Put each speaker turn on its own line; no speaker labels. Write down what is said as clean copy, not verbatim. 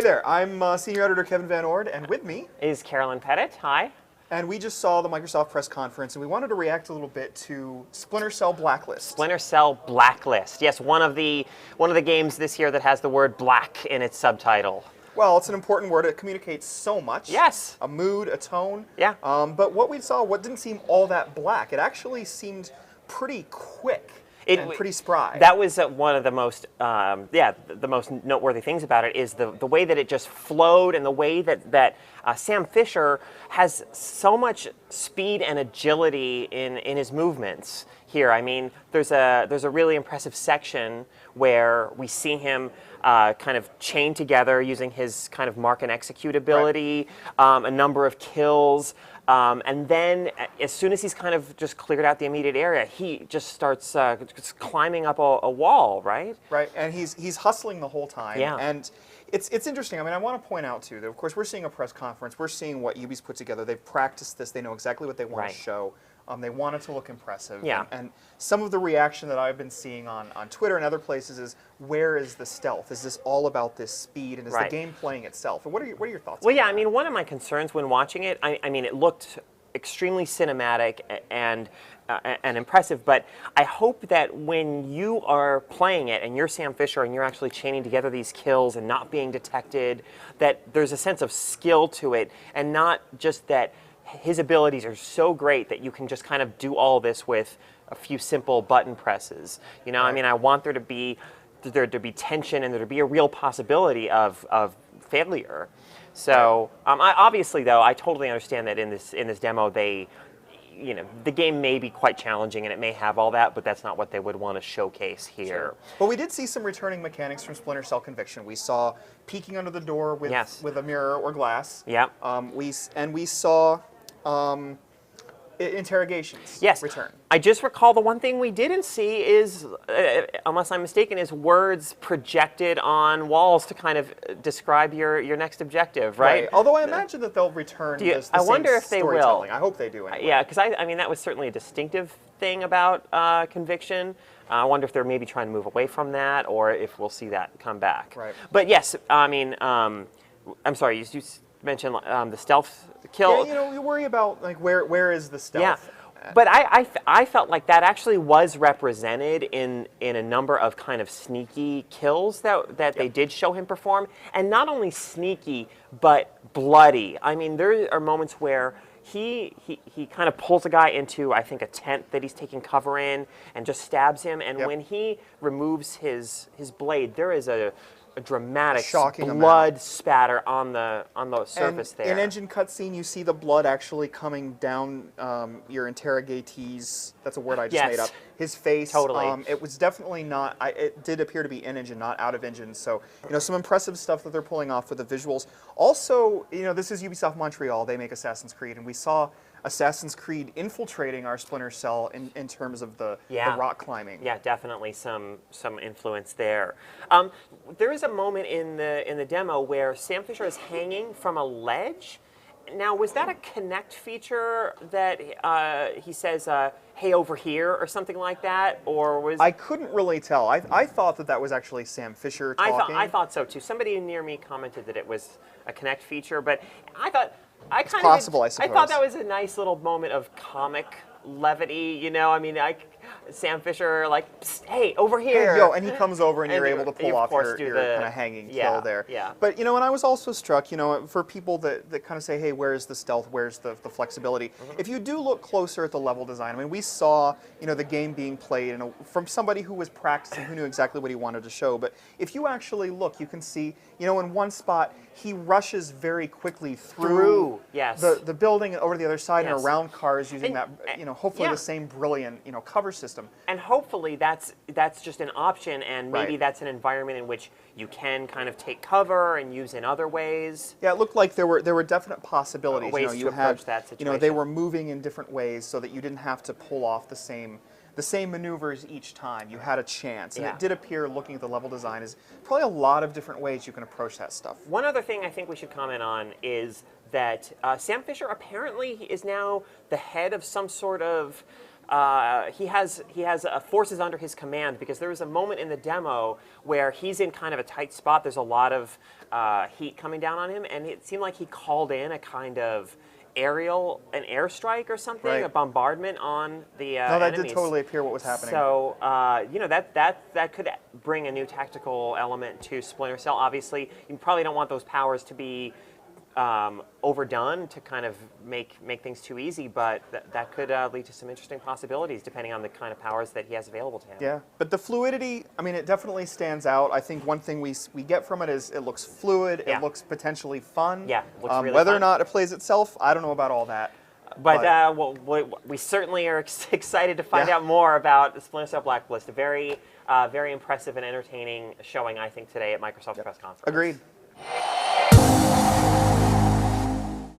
there. I'm Senior Editor Kevin Van Ord, and with me
is Carolyn Petit. Hi.
And we just saw the Microsoft press conference, and we wanted to react a little bit to Splinter Cell Blacklist.
Splinter Cell Blacklist. Yes, one of the games this year that has the word black in its subtitle.
Well, it's an important word. It communicates so much.
Yes.
A mood, a tone.
Yeah.
But what we saw, what didn't seem all that black, it actually seemed pretty quick. And pretty spry.
That was one of the most, the most noteworthy things about it is the way that it just flowed, and the way that Sam Fisher has so much speed and agility in his movements here. I mean, there's a really impressive section where we see him kind of chained together using his kind of mark and execute ability, a number of kills. And then, as soon as he's kind of just cleared out the immediate area, he just starts just climbing up a wall, right?
Right, and he's hustling the whole time.
Yeah.
And it's interesting. I mean, I want to point out, too, that, of course, we're seeing a press conference. We're seeing what Ubi's put together. They've practiced this. They know exactly what they want to show. They want it to look impressive.
Yeah.
And some of the reaction that I've been seeing on Twitter and other places is, where is the stealth? Is this all about this speed, and is the game playing itself? And what are your thoughts on that?
I mean, one of my concerns when watching it, I mean, it looked extremely cinematic and impressive, but I hope that when you are playing it and you're Sam Fisher and you're actually chaining together these kills and not being detected, that there's a sense of skill to it, and not just that his abilities are so great that you can just kind of do all this with a few simple button presses. You know, I mean, I want there to be tension, and there to be a real possibility of failure. So obviously, though, I totally understand that in this demo, the game may be quite challenging and it may have all that, but that's not what they would want to showcase here.
Sure. But we did see some returning mechanics from Splinter Cell Conviction. We saw peeking under the door with a mirror or glass.
Yeah.
We saw interrogations return.
I just recall the one thing we didn't see is, unless I'm mistaken, is words projected on walls to kind of describe your next objective, right?
Although I imagine that they'll return the
I wonder if they will.
I hope they do anyway.
Yeah, because I mean, that was certainly a distinctive thing about Conviction. I wonder if they're maybe trying to move away from that, or if we'll see that come back.
Right.
But yes, I mean, I'm sorry, you mentioned the stealth kill.
Yeah, you worry about, like, where is the stealth?
Yeah. But I felt like that actually was represented in a number of kind of sneaky kills that they did show him perform. And not only sneaky, but bloody. I mean, there are moments where he kind of pulls a guy into, I think, a tent that he's taking cover in and just stabs him. And when he removes his blade, there is a dramatic blood spatter on the surface there.
In engine cutscene, you see the blood actually coming down your interrogatee's, that's a word I just made up, his face.
Totally.
It was definitely not, it did appear to be in engine, not out of engine. So, some impressive stuff that they're pulling off with the visuals. Also, this is Ubisoft Montreal. They make Assassin's Creed, and we saw Assassin's Creed infiltrating our Splinter Cell in terms of the rock climbing.
Yeah, definitely some influence there. There is a moment in the demo where Sam Fisher is hanging from a ledge. Now, was that a Connect feature that he says, "Hey, over here," or something like that, or was? I
couldn't really tell. I thought that was actually Sam Fisher talking.
I thought so too. Somebody near me commented that it was a Connect feature, but I thought. I
suppose.
I thought that was a nice little moment of comic levity, I mean, Sam Fisher, like, "Psst, hey, over here."
Hey, yo, and he comes over, and you're able to pull off your kind of hanging kill there.
Yeah.
But, and I was also struck, for people that kind of say, hey, where's the stealth, where's the flexibility? If you do look closer at the level design, I mean, we saw, the game being played from somebody who was practicing, who knew exactly what he wanted to show. But if you actually look, you can see, in one spot, he rushes very quickly through the building and over to the other side and around cars using that, hopefully the same brilliant, cover system.
And hopefully that's just an option, and maybe that's an environment in which you can kind of take cover and use in other ways.
Yeah, it looked like there were definite possibilities.
Ways to approach that situation.
They were moving in different ways so that you didn't have to pull off the same maneuvers each time. You had a chance. And it did appear, looking at the level design, is probably a lot of different ways you can approach that stuff.
One other thing I think we should comment on is that Sam Fisher apparently is now the head of some sort of he has forces under his command, because there was a moment in the demo where he's in kind of a tight spot. There's a lot of heat coming down on him, and it seemed like he called in a kind of an airstrike or something,
Right.
a bombardment on the
No, that
enemies.
did totally appear what was happening.
So that could bring a new tactical element to Splinter Cell. Obviously, you probably don't want those powers to be overdone to kind of make things too easy, but that could lead to some interesting possibilities depending on the kind of powers that he has available to him.
Yeah, but the fluidity, I mean, it definitely stands out. I think one thing we get from it is it looks fluid,
Yeah.
it looks potentially fun.
Yeah, it looks really
whether or
fun.
not it plays itself, I don't know about all that.
But we certainly are excited to find
Yeah.
out more about Splinter Cell Blacklist. A very impressive and entertaining showing, I think, today at Microsoft's press conference.
Agreed.